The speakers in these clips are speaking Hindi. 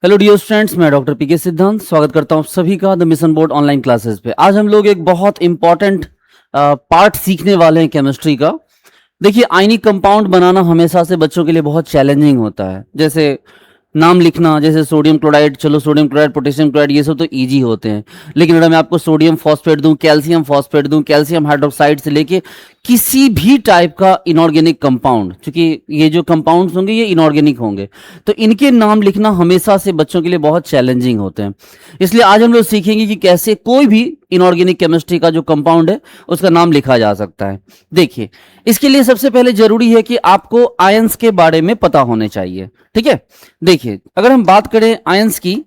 हेलो डियर स्टूडेंट्स, मैं डॉक्टर पीके सिद्धांत स्वागत करता हूं आप सभी का the mission board online classes पे। आज हम लोग एक बहुत इंपॉर्टेंट पार्ट सीखने वाले हैं केमिस्ट्री का। देखिए, आयनिक कंपाउंड बनाना हमेशा से बच्चों के लिए बहुत चैलेंजिंग होता है। जैसे नाम लिखना, जैसे सोडियम क्लोराइड, चलो सोडियम क्लोराइड, पोटेशियम क्लोराइड, ये सब तो इजी होते हैं। लेकिन अगर मैं आपको सोडियम फॉस्फेट दूं, कैल्शियम फॉस्फेट दूं, कैल्शियम हाइड्रोक्साइड से लेके किसी भी टाइप का इनऑर्गेनिक कंपाउंड, क्योंकि ये जो कंपाउंड्स होंगे ये इनऑर्गेनिक होंगे, तो इनके नाम लिखना हमेशा से बच्चों के लिए बहुत चैलेंजिंग होते हैं। इसलिए आज हम लोग सीखेंगे कि कैसे कोई भी इनऑर्गेनिक केमिस्ट्री का जो कंपाउंड है उसका नाम लिखा जा सकता है। देखिए, इसके लिए सबसे पहले जरूरी है कि आपको आयंस के बारे में पता होने चाहिए। ठीक है, देखिए अगर हम बात करें आयंस की,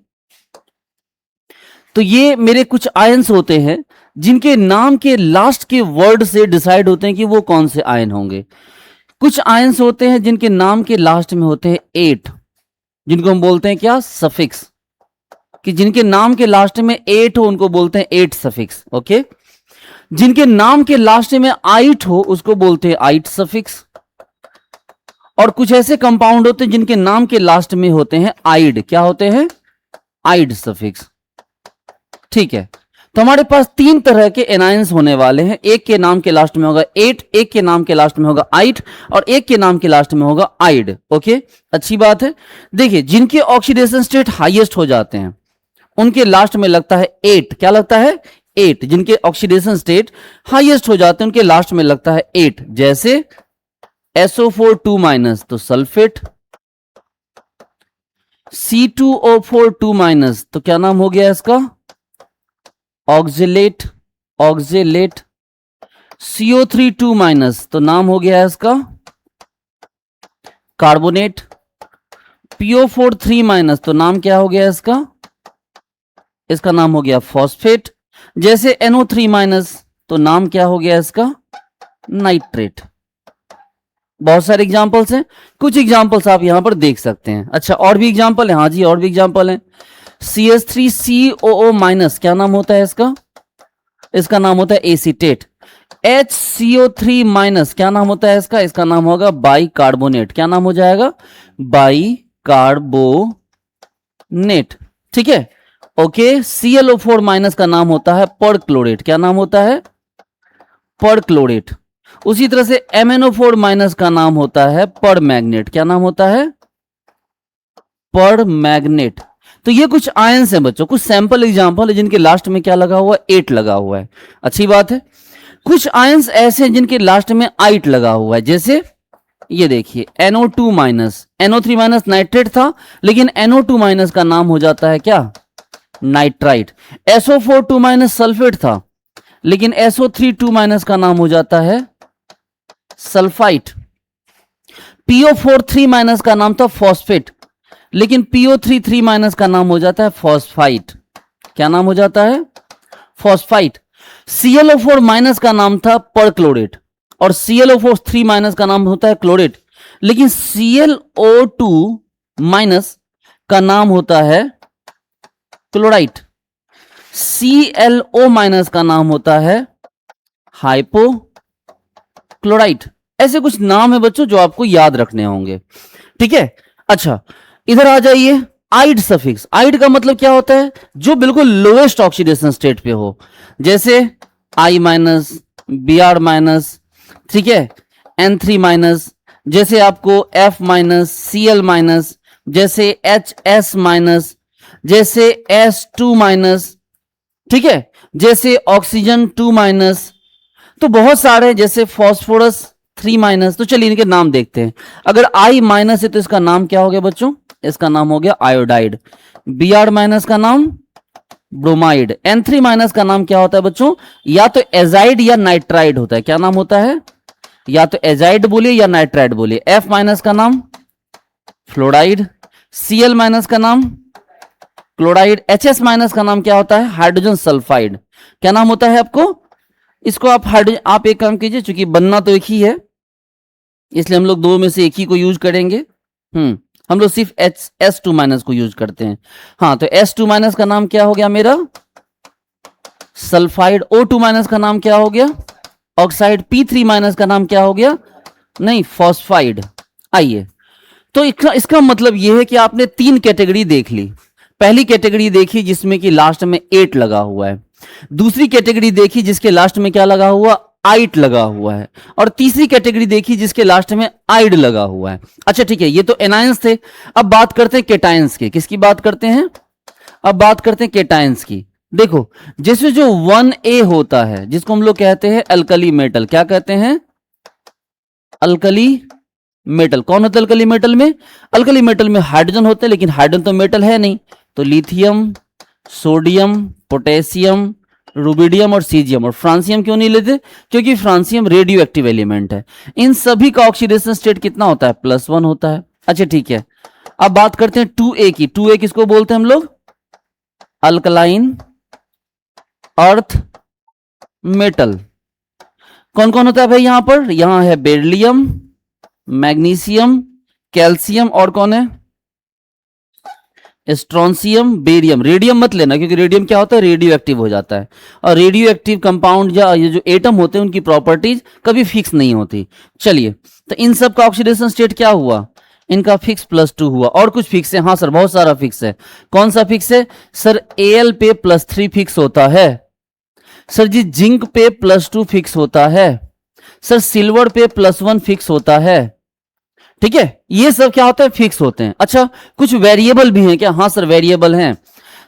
तो ये मेरे कुछ आयंस होते हैं जिनके नाम के लास्ट के वर्ड से डिसाइड होते हैं कि वो कौन से आयन होंगे। कुछ आयंस होते हैं जिनके नाम के लास्ट में होते हैं एट, जिनको हम बोलते हैं क्या, सफिक्स। कि जिनके नाम के लास्ट में एट हो उनको बोलते हैं एट सफिक्स। ओके, जिनके नाम के लास्ट में आइट हो उसको बोलते हैं आइट सफिक्स। और कुछ ऐसे कंपाउंड होते हैं जिनके नाम के लास्ट में होते हैं आइड। क्या होते हैं? आइड सफिक्स। ठीक है, तो हमारे पास तीन तरह के एनायंस होने वाले हैं। एक के नाम के लास्ट में होगा एट, एक के नाम के लास्ट में होगा आइट, और एक के नाम के लास्ट में होगा आइड। ओके, अच्छी बात है। देखिए, जिनके ऑक्सीडेशन स्टेट हाईएस्ट हो जाते हैं उनके लास्ट में लगता है एट। क्या लगता है? एट। जिनके ऑक्सीडेशन स्टेट हाईएस्ट हो जाते हैं उनके लास्ट में लगता है एट। जैसे SO4 2- तो सल्फेट, C2O4 2- तो क्या नाम हो गया इसका? Oxalate, oxalate. CO3 2- तो नाम हो गया इसका कार्बोनेट। PO4 3- तो नाम क्या हो गया इसका? इसका नाम हो गया फॉस्फेट। जैसे NO3- तो नाम क्या हो गया इसका? नाइट्रेट। बहुत सारे एग्जाम्पल्स हैं, कुछ एग्जाम्पल्स आप यहां पर देख सकते हैं। अच्छा, और भी एग्जाम्पल है? हाँ जी, और भी एग्जाम्पल है। CH3COO-, क्या नाम होता है इसका? इसका नाम होता है एसीटेट। HCO3-, क्या नाम होता है इसका? इसका नाम होगा बाइकार्बोनेट। क्या नाम हो जाएगा? बाइकार्बोनेट। ठीक है, ओके। ClO4- का नाम होता है परक्लोरेट। क्या नाम होता है? परक्लोरेट। उसी तरह से MnO4- का नाम होता है परमैग्नेट। क्या नाम होता है? परमैग्नेट। तो ये कुछ आयंस हैं बच्चों, कुछ सैंपल एग्जांपल है जिनके लास्ट में क्या लगा हुआ है? एट लगा हुआ है। अच्छी बात है। कुछ आयंस ऐसे हैं जिनके लास्ट में आइट लगा हुआ है। जैसे ये देखिए NO2-, NO3- नाइट्रेट था, लेकिन NO2- का नाम हो जाता है क्या? नाइट्राइट। SO4 2- सल्फेट था, लेकिन SO3 2- का नाम हो जाता है सल्फाइट। PO4 3- का नाम था फॉस्फेट, लेकिन PO3 3- का नाम हो जाता है फॉस्फाइट। क्या नाम हो जाता है? फॉस्फाइट। ClO4- का नाम था परक्लोरेट, और ClO4 3- का नाम होता है क्लोरेट, लेकिन ClO2- का नाम होता है क्लोराइट। ClO- का नाम होता है हाइपोक्लोराइट। ऐसे कुछ नाम है बच्चों जो आपको याद रखने होंगे। ठीक है, अच्छा इधर आ जाइए। आइड सफिक्स। आइड का मतलब क्या होता है? जो बिल्कुल लोएस्ट ऑक्सीडेशन स्टेट पे हो। जैसे I-, Br-, ठीक है, N3-, जैसे आपको F-, Cl-, जैसे HS-, जैसे S2-, ठीक है, जैसे ऑक्सीजन 2-, तो बहुत सारे, जैसे फास्फोरस 3-। तो चलिए इनके नाम देखते हैं। अगर I- है तो इसका नाम क्या हो गया बच्चों? इसका नाम हो गया आयोडाइड। Br- का नाम ब्रोमाइड। N3- का नाम क्या होता है बच्चों? या तो एजाइड या नाइट्राइड होता है। क्या नाम होता है? या तो एजाइड बोलिए या नाइट्राइड बोलिए। F- का नाम फ्लोराइड। Cl- का नाम क्लोराइड। HS- का नाम क्या होता है? Hydrogen sulphide. क्या नाम होता है आपको? इसको आप हाइड्रोजन, आप एक काम कीजिए, चूंकि बनना तो एक ही है इसलिए हम लोग दो में से एक ही को यूज करेंगे। हम लोग सिर्फ S2- को यूज करते हैं। हाँ, तो S2- का नाम क्या हो गया मेरा? सल्फाइड। O2- का नाम क्या हो गया? ऑक्साइड। P3- का नाम क्या हो गया? नहीं, फॉस्फाइड। आइए, तो इसका मतलब यह है कि आपने तीन कैटेगरी देख ली। पहली कैटेगरी देखी जिसमें कि लास्ट में 8 लगा हुआ है, दूसरी कैटेगरी देखी जिसके लास्ट में क्या लगा हुआ, आइट लगा हुआ है, और तीसरी कैटेगरी देखी जिसके लास्ट में आइड लगा हुआ है। अच्छा ठीक है, ये तो एनायंस थे। अब बात करते हैं केटायंस की। किसकी बात करते हैं? अब बात करते हैं केटायंस की। देखो, जैसे जो 1A होता है जिसको हम लोग कहते हैं अल्कली मेटल, क्या कहते हैं? Alkali metal. कौन होता है अल्कली मेटल में? अल्कली मेटल में हाइड्रोजन होते हैं, लेकिन हाइड्रोजन तो मेटल है नहीं, तो लिथियम, सोडियम, पोटेशियम, रुबिडियम और सीजियम। और फ्रांसियम क्यों नहीं लेते? क्योंकि फ्रांसियम रेडियो एक्टिव एलिमेंट है। इन सभी का ऑक्सीडेशन स्टेट कितना होता है? +1 होता है। अच्छा ठीक है, अब बात करते हैं 2A की। 2A किसको बोलते हैं हम लोग? Alkaline earth metal. कौन कौन होता है भाई यहां पर? यहां है बेरिलियम, मैग्नीशियम, कैल्शियम, और कौन है? स्ट्रोंसियम, बेरियम। रेडियम मत लेना, क्योंकि रेडियम क्या होता है? रेडियो एक्टिव हो जाता है, और रेडियो एक्टिव कंपाउंड या ये जो एटम होते हैं उनकी प्रॉपर्टीज कभी फिक्स नहीं होती। चलिए, तो इन सब का ऑक्सीडेशन स्टेट क्या हुआ? इनका फिक्स +2 हुआ। और कुछ फिक्स है? हाँ सर, बहुत सारा फिक्स है। कौन सा फिक्स है सर? Al पे +3 फिक्स होता है सर जी। जिंक पे +2 फिक्स होता है सर। सिल्वर पे +1 फिक्स होता है। ठीक है, ये सब क्या होता है? फिक्स होते हैं। अच्छा, कुछ वेरिएबल भी हैं क्या? हाँ सर, वेरिएबल हैं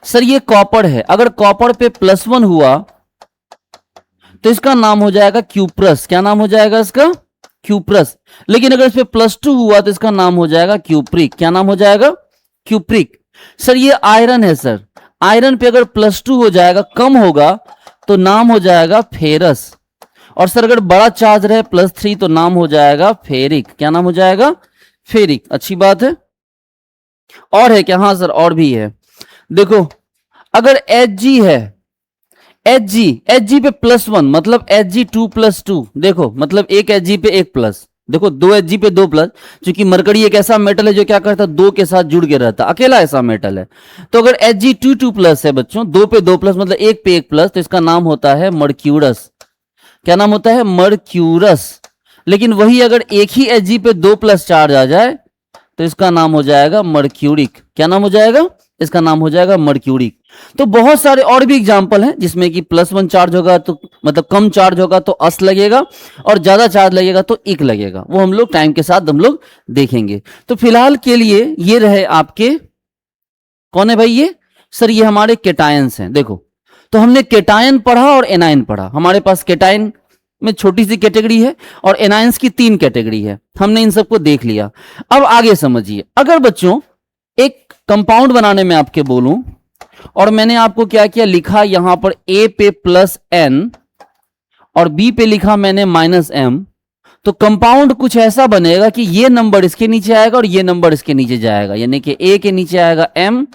सर। ये कॉपर है, अगर कॉपर पे +1 हुआ तो इसका नाम हो जाएगा क्यूप्रस। क्या नाम हो जाएगा इसका? क्यूप्रस। लेकिन अगर इस पे +2 हुआ तो इसका नाम हो जाएगा क्यूप्रिक। क्या नाम हो जाएगा? क्यूप्रिक। सर ये आयरन है सर, आयरन पे अगर +2 हो जाएगा, कम होगा, तो नाम हो जाएगा फेरस। और सर अगर बड़ा चार्ज रहे +3 तो नाम हो जाएगा फेरिक। क्या नाम हो जाएगा? फेरिक। अच्छी बात है। और है क्या? हाँ सर, और भी है। देखो, अगर Hg है, Hg पे +1 मतलब Hg2+2। देखो, मतलब एक Hg पे एक प्लस, देखो 2 Hg पे 2 प्लस। क्योंकि मरकरी एक ऐसा मेटल है जो क्या करता है? 2 के साथ जुड़ के रहता, अकेला ऐसा मेटल है। तो अगर Hg2+ है बच्चों, 2 पे 2 प्लस मतलब 1 पे 1 प्लस, तो इसका नाम होता है मर्क्यूरस। क्या नाम होता है? मर्क्यूरस। लेकिन वही अगर एक ही Hg पे 2+ चार्ज आ जाए तो इसका नाम हो जाएगा मर्क्यूरिक। क्या नाम हो जाएगा? इसका नाम हो जाएगा मर्क्यूरिक। तो बहुत सारे और भी एग्जांपल हैं जिसमें कि +1 चार्ज होगा तो मतलब कम चार्ज होगा तो अस लगेगा, और ज्यादा चार्ज लगेगा तो इक लगेगा। वो हम लोग टाइम के साथ हम लोग देखेंगे। तो फिलहाल के लिए ये रहे आपके, कौन है भाई ये? सर ये हमारे केटायंस हैं। देखो, तो हमने केटायन पढ़ा और एनायन पढ़ा। हमारे पास केटायन में छोटी सी कैटेगरी है और एनायंस की 3 कैटेगरी है। हमने इन सबको देख लिया। अब आगे समझिए, अगर बच्चों एक कंपाउंड बनाने में आपके बोलूं और मैंने आपको क्या किया, लिखा यहां पर A पे +n और B पे लिखा मैंने -m, तो कंपाउंड कुछ ऐसा बनेगा कि ये नंबर इसके नीचे आएगा और ये नंबर इसके नीचे जाएगा। यानी कि A के नीचे आएगा m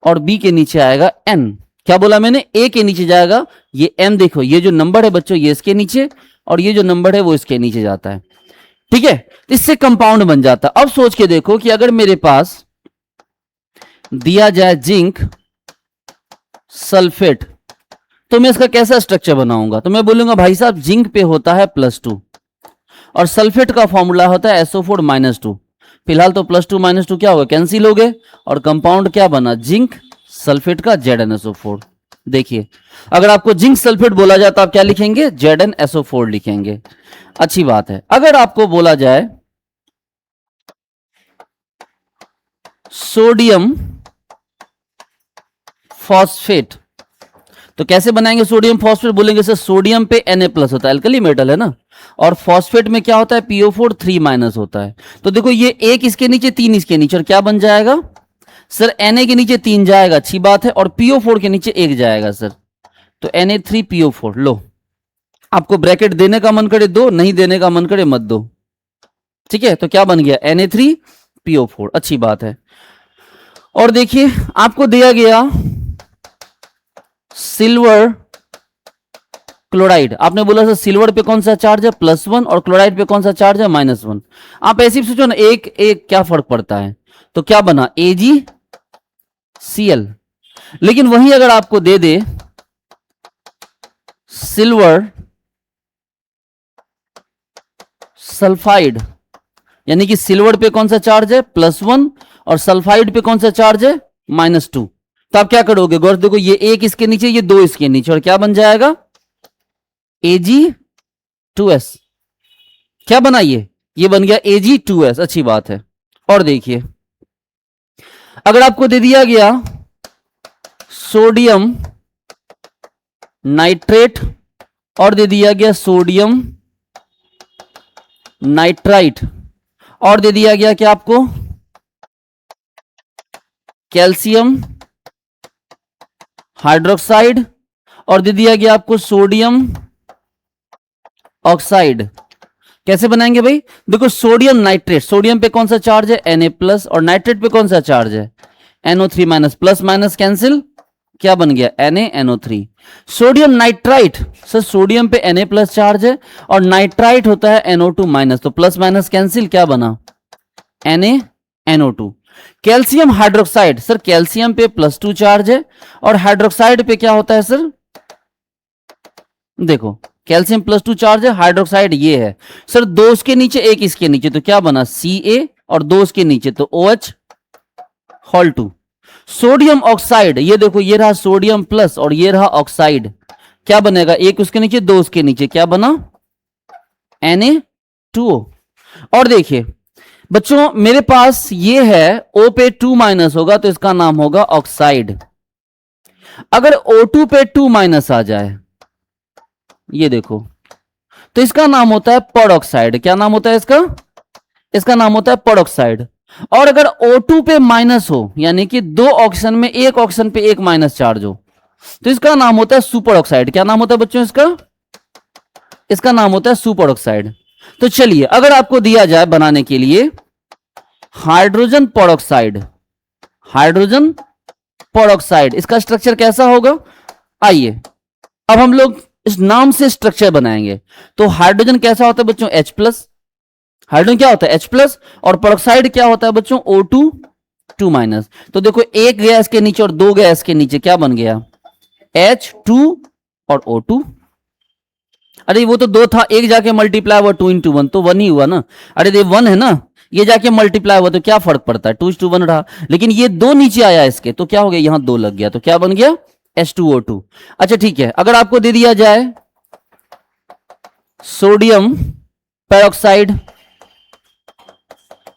और B के नीचे आएगा n। क्या बोला मैंने? A के नीचे जाएगा ये m। देखो, ये जो नंबर है बच्चों ये इसके नीचे, और ये जो नंबर है वो इसके नीचे जाता है। ठीक है, इससे कंपाउंड बन जाता है। अब सोच के देखो कि अगर मेरे पास दिया जाए जिंक सल्फेट, तो मैं इसका कैसा स्ट्रक्चर बनाऊंगा? तो मैं बोलूंगा भाई साहब जिंक पे होता है +2 और सल्फेट का फॉर्मूला होता है SO4 -2। फिलहाल तो +2 -2 क्या होगा? कैंसिल हो गए, और कंपाउंड क्या बना? जिंक सल्फेट का ZnSO4। देखिए, अगर आपको जिंक सल्फेट बोला जाए तो आप क्या लिखेंगे? ZnSO4 लिखेंगे। अच्छी बात है। अगर आपको बोला जाए सोडियम फॉस्फेट, तो कैसे बनाएंगे सोडियम फॉस्फेट? बोलेंगे सर सोडियम पे Na+ होता है, अल्कली मेटल है ना, और फॉस्फेट में क्या होता है? PO4 3- होता है। तो देखो, ये 1 इसके नीचे 3 इसके नीचे, और क्या बन जाएगा सर? Na के नीचे 3 जाएगा, अच्छी बात है, और PO4 के नीचे 1 जाएगा सर, तो Na3PO4। लो, आपको ब्रैकेट देने का मन करे दो, नहीं देने का मन करे मत दो। ठीक है, तो क्या बन गया? Na3PO4। अच्छी बात है। और देखिए, आपको दिया गया सिल्वर क्लोराइड। आपने बोला सर सिल्वर पे कौन सा चार्ज है? +1, और क्लोराइड पे कौन सा चार्ज है? -1। आप ऐसे ही सोचो ना, एक एक क्या फर्क पड़ता है? तो क्या बना? AgCl। लेकिन वहीं अगर आपको दे दे सिल्वर सल्फाइड, यानी कि सिल्वर पे कौन सा चार्ज है? +1, और सल्फाइड पे कौन सा चार्ज है? -2। तो आप क्या करोगे गौर देखो, ये एक इसके नीचे, ये दो इसके नीचे, और क्या बन जाएगा Ag2s। क्या बना ये बन गया Ag2s। अच्छी बात है। और देखिए अगर आपको दे दिया गया सोडियम नाइट्रेट और दे दिया गया सोडियम नाइट्राइट और दे दिया गया क्या आपको कैल्शियम हाइड्रोक्साइड और दे दिया गया आपको सोडियम ऑक्साइड, कैसे बनाएंगे भाई? देखो सोडियम नाइट्रेट, सोडियम पे कौन सा चार्ज है Na+ और नाइट्रेट पे कौन सा चार्ज है NO3-, प्लस माइनस कैंसिल, क्या बन गया NaNO3। Sodium nitrite, sir sodium पे Na+ चार्ज है और नाइट्राइट होता है NO2-, तो प्लस माइनस कैंसिल, क्या बना NaNO2। Calcium hydroxide, sir calcium पे +2 चार्ज है और हाइड्रोक्साइड पे क्या होता है सर, देखो कैल्शियम +2 चार्ज है, हाइड्रोक्साइड ये है सर, दो इसके नीचे एक इसके नीचे, तो क्या बना Ca और दो इसके नीचे तो OH2। सोडियम ऑक्साइड, ये देखो ये रहा सोडियम प्लस और ये रहा ऑक्साइड, क्या बनेगा एक उसके नीचे दो उसके नीचे, क्या बना Na2O। और देखिए बच्चों मेरे पास ये है O पे 2- होगा तो इसका नाम होगा ऑक्साइड। अगर O2 पे 2- आ जाए, ये देखो, तो इसका नाम होता है पॉडऑक्साइड। क्या नाम होता है इसका नाम होता है पॉडऑक्साइड। और अगर O2 पे माइनस हो, यानी कि दो ऑक्सीजन में एक ऑक्सीजन पे एक माइनस चार्ज हो, तो इसका नाम होता है सुपर ऑक्साइड। क्या नाम होता है बच्चों इसका नाम होता है सुपर ऑक्साइड। तो चलिए अगर आपको दिया जाए बनाने के लिए हाइड्रोजन पॉडऑक्साइड, हाइड्रोजन पॉडऑक्साइड, इसका स्ट्रक्चर कैसा होगा? आइए अब हम लोग इस नाम से स्ट्रक्चर बनाएंगे। तो हाइड्रोजन कैसा होता है बच्चों H+, हाइड्रोजन क्या होता है H+, और पॉडऑक्साइड क्या होता है बच्चों O2 2-। तो देखो एक गया इसके नीचे और दो गया इसके नीचे, क्या बन गया H2 और O2। अरे वो तो दो था, एक जाके मल्टीप्लाई हुआ 2 × 1 तो 1 ही हुआ ना। अरे ये 1 है ना, ये जाके मल्टीप्लाई हुआ तो क्या फर्क पड़ता है, 2:1 रहा। लेकिन ये दो नीचे आया इसके, तो क्या हो गया यहां 2 लग गया, तो क्या बन गया H2O2। अच्छा ठीक है, अगर आपको दे दिया जाए सोडियम पेरोक्साइड,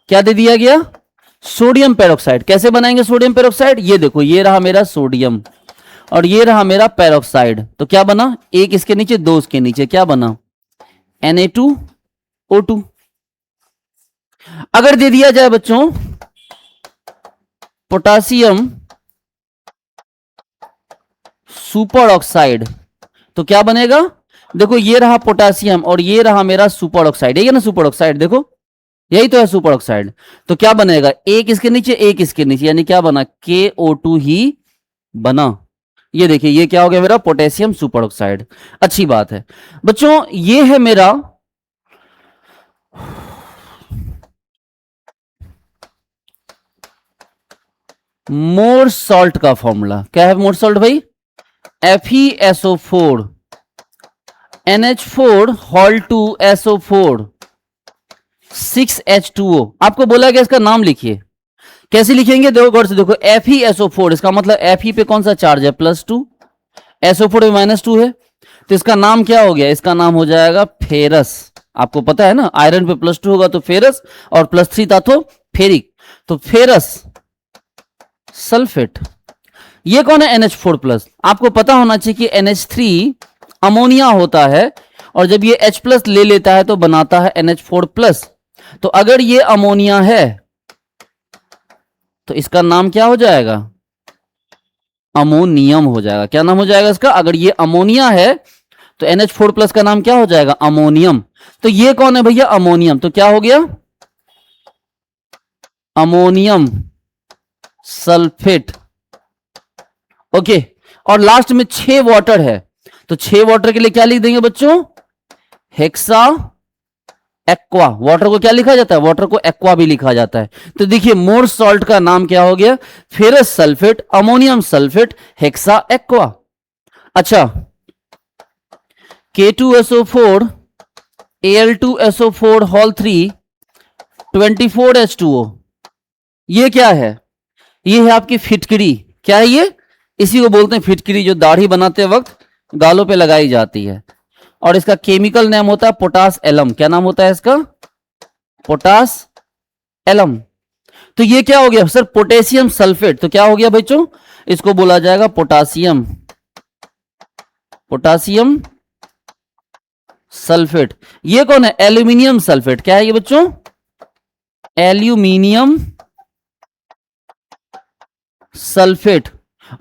क्या दे दिया गया सोडियम पेरोक्साइड, कैसे बनाएंगे सोडियम पेरोक्साइड? ये देखो ये रहा मेरा सोडियम और ये रहा मेरा पेरोक्साइड, तो क्या बना एक इसके नीचे दो इसके नीचे, क्या बना Na2O2। अगर दे दिया जाए बच्चों पोटासियम सुपर ऑक्साइड, तो क्या बनेगा? देखो ये रहा पोटासियम और ये रहा मेरा सुपर ऑक्साइड, यही है ना सुपर ऑक्साइड, देखो यही तो है सुपर ऑक्साइड। तो क्या बनेगा एक इसके नीचे एक इसके नीचे, यानी क्या बना KO2 ही बना। ये देखिए ये क्या हो गया मेरा पोटेशियम सुपर ऑक्साइड। अच्छी बात है बच्चों, ये है मेरा मोर सॉल्ट का फॉर्मूला। क्या है मोर सॉल्ट भाई? FeSO4 NH4 Hol 2 SO4 6H2O। आपको बोला गया इसका नाम लिखिए, कैसे लिखेंगे देखो गौर से, देखो FeSO4 इसका मतलब Fe पे कौन सा चार्ज है +2, SO4 पे -2 है, तो इसका नाम क्या हो गया? इसका नाम हो जाएगा फेरस। आपको पता है ना आयरन पे +2 होगा तो फेरस और +3 था तो फेरिक, तो फेरस सल्फेट। ये कौन है NH4+? आपको पता होना चाहिए कि NH3 अमोनिया होता है और जब ये H+ ले लेता है तो बनाता है NH4+। तो अगर ये अमोनिया है तो इसका नाम क्या हो जाएगा? अमोनियम हो जाएगा। क्या नाम हो जाएगा इसका? अगर ये अमोनिया है तो NH4+ का नाम क्या हो जाएगा? अमोनियम। तो ये कौन है भैया? अमोनियम। तो क्या हो गया? Ammonium sulphate. ओके, और लास्ट में 6 वाटर है, तो 6 वाटर के लिए क्या लिख देंगे बच्चों? Hexa aqua. वाटर को क्या लिखा जाता है? वाटर को एक्वा भी लिखा जाता है। तो देखिए मोर सॉल्ट का नाम क्या हो गया? Ferrous sulphate, ammonium sulphate, hexa aqua. अच्छा K2SO4 Al2SO4 Hol 3 24H2O, ये क्या है? ये है आपकी फिटकरी। क्या है ये? इसी को बोलते हैं फिटकरी, जो दाढ़ी बनाते वक्त गालों पे लगाई जाती है। और इसका केमिकल नेम होता है पोटास एलम। क्या नाम होता है इसका? Potash alum. तो ये क्या हो गया सर? Potassium sulphate. तो क्या हो गया बच्चों? इसको बोला जाएगा पोटासियम, पोटासियम सल्फेट। ये कौन है? Aluminium sulphate. क्या है ये बच्चों? Aluminium sulphate.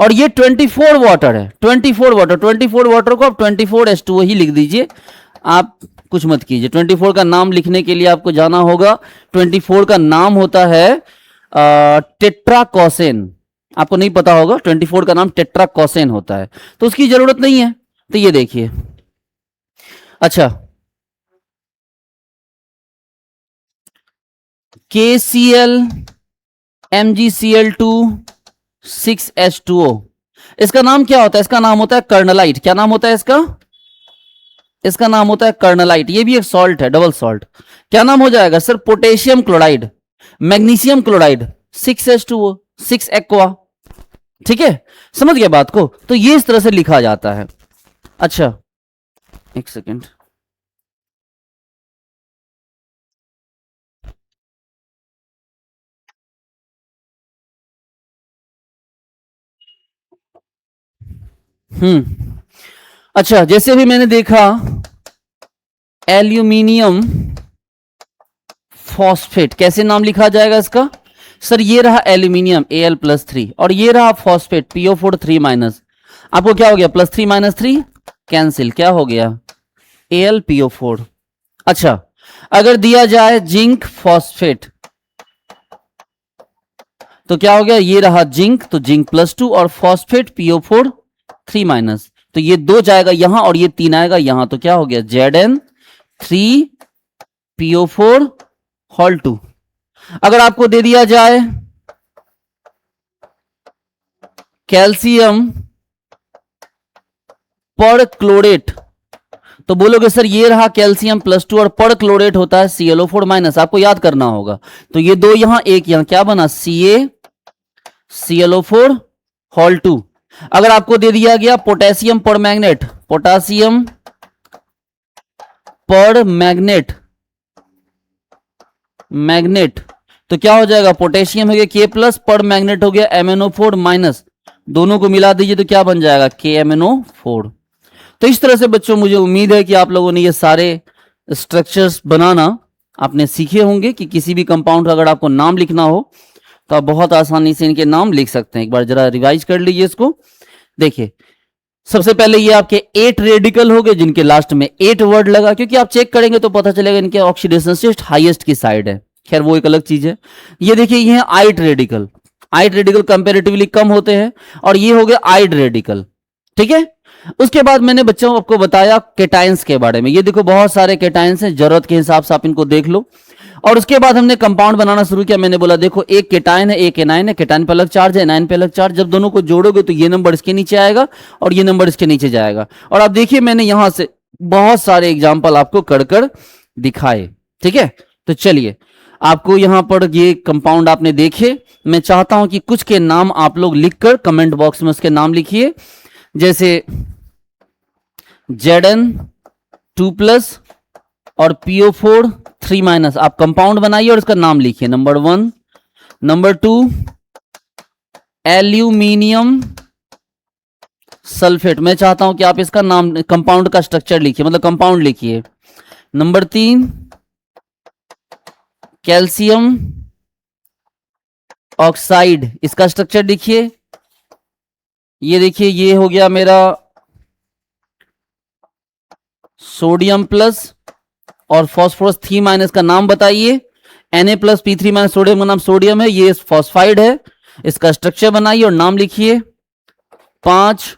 और ये 24 वाटर है, 24 वाटर। 24 वाटर को आप 24H2O ही लिख दीजिए, आप कुछ मत कीजिए। 24 का नाम लिखने के लिए आपको जाना होगा। 24 का नाम होता है टेट्राकोसेन। आपको नहीं पता होगा, 24 का नाम टेट्राकोसेन होता है, तो उसकी जरूरत नहीं है। तो ये देखिए, अच्छा, KCl MgCl2 6H2O, इसका नाम क्या होता है? इसका नाम होता है कर्नलाइट। क्या नाम होता है इसका? इसका नाम होता है कर्नलाइट। ये भी एक सॉल्ट है, डबल सॉल्ट। क्या नाम हो जाएगा sir? Potassium chloride, magnesium chloride, 6H2O, 6 aqua. ठीक है, समझ गया बात को? तो ये इस तरह से लिखा जाता है। अच्छा, एक सेकेंड। अच्छा, जैसे भी मैंने देखा एल्यूमिनियम फॉस्फेट, कैसे नाम लिखा जाएगा इसका? सर ये रहा एल्यूमिनियम Al+3, और ये रहा फॉस्फेट PO4 3-। आपको क्या हो गया? +3 - 3 कैंसिल, क्या हो गया? AlPO4। अच्छा, अगर दिया जाए जिंक फॉस्फेट तो क्या हो गया? ये रहा जिंक, तो जिंक +2 और फॉस्फेट PO4 3-। तो ये 2 जाएगा यहां और ये 3 आएगा यहां, तो क्या हो गया? Zn3PO4 whole 2। अगर आपको दे दिया जाए कैल्शियम पर क्लोरेट, तो बोलोगे सर ये रहा कैल्शियम +2 और पर क्लोरेट होता है ClO4-। आपको याद करना होगा, तो ये 2 यहां, एक यहां, क्या बना? CaClO4 whole 2। अगर आपको दे दिया गया पोटेशियम पर मैग्नेट, पोटेशियम पर मैग्नेट, मैग्नेट, तो क्या हो जाएगा? पोटेशियम हो गया K+, पर मैग्नेट हो गया MnO4-। दोनों को मिला दीजिए तो क्या बन जाएगा? KMnO4। तो इस तरह से बच्चों मुझे उम्मीद है कि आप लोगों ने ये सारे स्ट्रक्चर्स बनाना आपने सीखे होंगे, कि किसी भी कंपाउंड का अगर आपको नाम लिखना हो तो आप बहुत आसानी से इनके नाम लिख सकते हैं। एक बार जरा रिवाइज कर लीजिए इसको। देखिए, सबसे पहले ये आपके 8 रेडिकल हो गए जिनके लास्ट में 8 वर्ड लगा, क्योंकि आप चेक करेंगे तो पता चलेगा इनके ऑक्सीडेशन स्टेट हाईएस्ट की साइड है। खैर वो एक अलग चीज है। ये देखिए, ये है 8 रेडिकल। 8 रेडिकल कंपेरेटिवली कम होते हैं, और ये हो गया 8 रेडिकल। ठीक है, उसके बाद मैंने बच्चों आपको बताया केटाइंस के बारे में। ये देखो बहुत सारे केटाइंस हैं, जरूरत के हिसाब से आप इनको देख लो। और उसके बाद हमने कंपाउंड बनाना शुरू किया। मैंने बोला देखो, एक केटाइन है, एक एनाइन है। केटाइन पे अलग चार्ज है, एनाइन पे अलग चार्ज। जब दोनों को जोड़ोगे तो ये नंबर इसके नीचे आएगा और ये नंबर इसके नीचे जाएगा। और आप देखिए, मैंने यहां से बहुत सारे एग्जाम्पल आपको कर कर दिखाए। ठीक है, तो चलिए, आपको यहां पर ये कंपाउंड आपने देखे। मैं चाहता हूं कि कुछ के नाम आप लोग लिखकर कमेंट बॉक्स में उसके नाम लिखिए। जैसे Zn2+ और PO4 3-। आप कंपाउंड बनाइए और इसका नाम लिखिए। Number 1, number 2 aluminium sulphate. मैं चाहता हूं कि आप इसका नाम, कंपाउंड का स्ट्रक्चर लिखिए, मतलब कंपाउंड लिखिए। नंबर 3 कैल्शियम ऑक्साइड, इसका स्ट्रक्चर लिखिए। ये देखिए, ये हो गया मेरा सोडियम प्लस और फास्फोरस 3- का नाम बताइए। Na+P3- सोडियम का नाम सोडियम है, ये फॉस्फाइड है। इसका स्ट्रक्चर बनाइए और नाम लिखिए। 5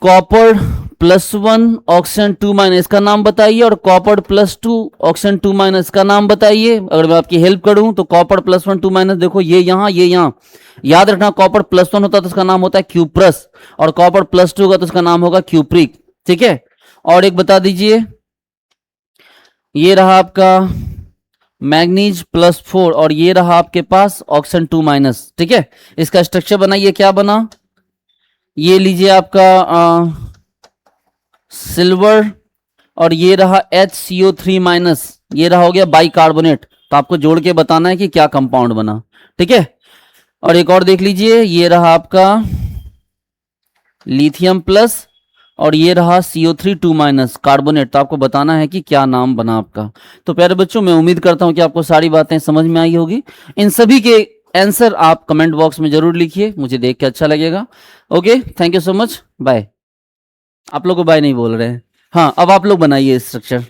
कॉपर +1 ऑक्सीजन 2- इसका नाम बताइए। और कॉपर +2 ऑक्सीजन 2- इसका नाम बताइए। अगर मैं आपकी हेल्प करूं तो कॉपर +1 2- देखो, ये यहां याद रखना, कॉपर +1 होता है तो उसका नाम होता है क्यूप्रस, और कॉपर +2 होगा तो उसका नाम होगा क्यूप्रिक। ठीक है, और एक बता दीजिए, ये रहा आपका मैग्नीज +4 और ये रहा आपके पास ऑक्सीजन 2-। ठीक है, इसका स्ट्रक्चर बनाइए, क्या बना, ये लीजिए आपका सिल्वर और ये रहा HCO3-, ये रहा हो गया बाइकार्बोनेट। तो आपको जोड़ के बताना है कि क्या कंपाउंड बना। ठीक है, और एक और देख लीजिए, ये रहा आपका लिथियम प्लस और ये रहा CO3 कार्बोनेट। तो आपको बताना है कि क्या नाम बना आपका। तो प्यारे बच्चों, मैं उम्मीद करता हूं कि आपको सारी बातें समझ में आई होगी। इन सभी के आंसर आप कमेंट बॉक्स में जरूर लिखिए, मुझे देख के अच्छा लगेगा। Okay, thank you so much, bye. आप लोग को बाय नहीं बोल रहे हैं। हाँ, अब आप लोग बनाइए स्ट्रक्चर।